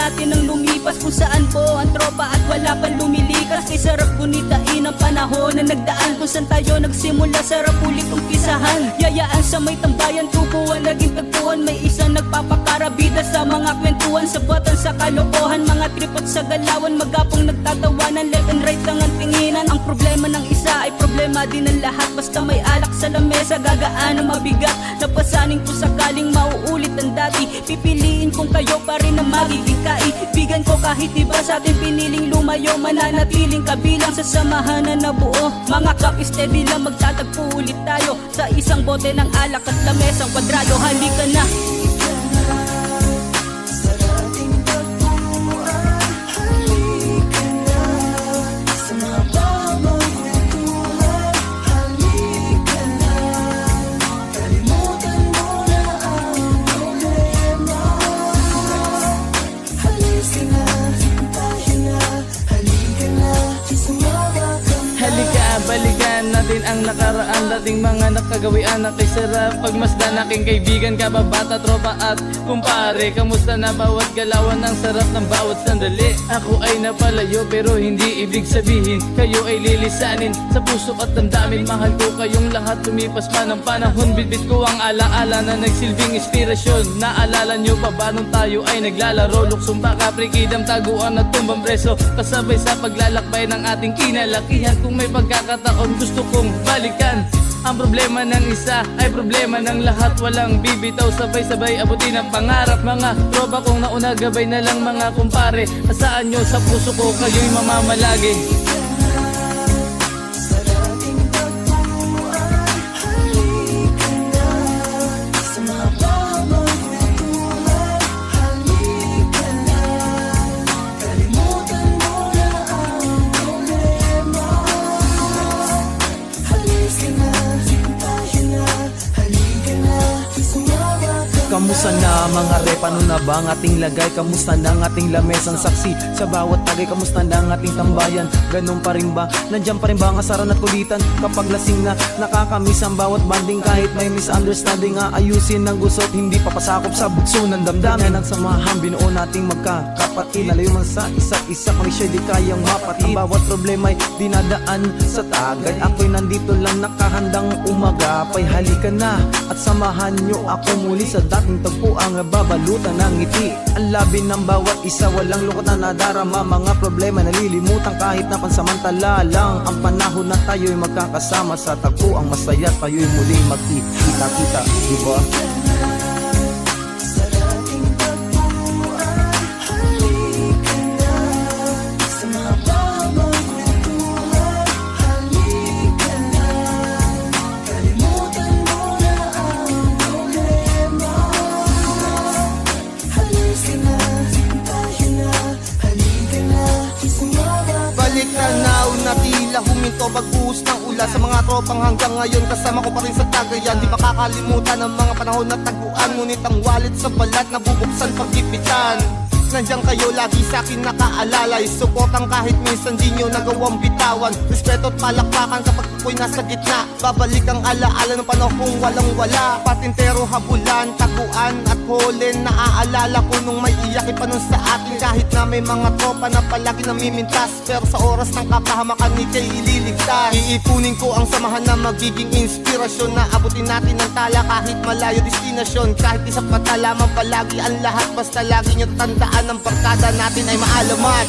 natin ang lumipas kung saan po ang tropa at wala pang lumilikas. Kay sarap gunitain ang panahon na nagdaan kung saan tayo nagsimula, sarap ulit umpisahan. Yayaan sa may tambayan, tubuan, naging tagpuan. May isang nagpapakarabida sa mga kwentuhan, sabatan sa kalokohan, mga tripot sa galawan, magapong nagtatawanan, left and right lang ang tinginan. Ang problema ng isa ay problema din ng lahat, basta may alak sa lamesa, gagaan ang mabigat. Napasanin ko sakaling mauulit ang dati, pipiliin kung kayo pa rin ang magiging kaibigan ko. Kahit iba sa atin piniling lumayo, mananatiling kabilang sa samahan na nabuo. Mga kap, steady lang magtatagpo ulit tayo sa isang bote ng alak at lamesang kwadrado. Halika na. Balikan natin ang nakaraan, dating mga nakagawian na kay sarap pagmasdan. Aking kaibigan, kababata, tropa at kumpare, kamusta na bawat galawan, ang sarap ng bawat sandali. Ako ay napalayo pero hindi ibig sabihin kayo ay lilisanin. Sa puso at damdamin, mahal ko kayong lahat. Lumipas pa ng panahon, bitbit ko ang alaala na nagsilbing inspirasyon. Naalala nyo pa ba nung tayo ay naglalaro? Luksong baka, prikidam, taguan at tumbang preso, kasabay sa paglalakbay ng ating kinalakihan. Kung may pagkakataon gusto kong balikan, ang problema ng isa ay problema ng lahat. Walang bibitaw, sabay-sabay abutin ang pangarap. Mga tropa kong nauna, gabay na lang mga kumpare. Asaan nyo sa puso ko, kayo'y mamamalagi. Kamusta na mga rep, ano na ba ang ating lagay? Kamusta na ang ating lamesang saksi sa bawat tagay? Kamusta na ang ating tambayan? Ganun pa rin ba? Nandiyan pa rin ba ang asaran at kulitan? Kapag lasing na, nakakamiss ang bawat banding. Kahit may misunderstanding, ayusin ang gusot, hindi papasakop sa bugso ng damdamin. Ang samahan, binuo nating magkakapatid. Nalayo man sa isa't isa, kung siya di kayang mapatid. Ang bawat problema ay dinadaan sa tagay. Ako'y nandito lang nakahandang umagapay. Halika na at samahan nyo ako muli sa dating tagpo, ang babalutan ng ngiti. Ang labi ng bawat isa, walang lungkot na nadarama. Mga problema nalilimutan kahit na pansamantala lang. Ang panahon na tayo'y magkakasama sa tagpo, ang masaya tayo'y muling magkita-kita, diba? Tanaw na tila huminto pagbuhos ng ula sa mga tropang hanggang ngayon kasama ko pa rin sa tagayan. Di makakalimutan ang mga panahon na taguan, ngunit ang wallet sa balat na bubuksan pagkipitan. Nandiyan kayo lagi sa akin nakaalalay, supportang kahit minsan di nyo nagawang bitawan. Respeto at palakpakan kapag ako'y nasa gitna, babalik ang alaala ng panahong walang wala. Patintero, habulan, taguan at holen, naaalala ko nung may iyakin pa nun sa atin. Kahit na may mga tropa na palagi namimintas, pero sa oras ng kapahamakan ika'y ililigtas. Iipunin ko ang samahan na magiging inspirasyon, na abutin natin ang tala kahit malayo destinasyon. Kahit isang mata lamang palagi ang lahat, basta lagi nyo tandaan ang barkada natin ay maalamat.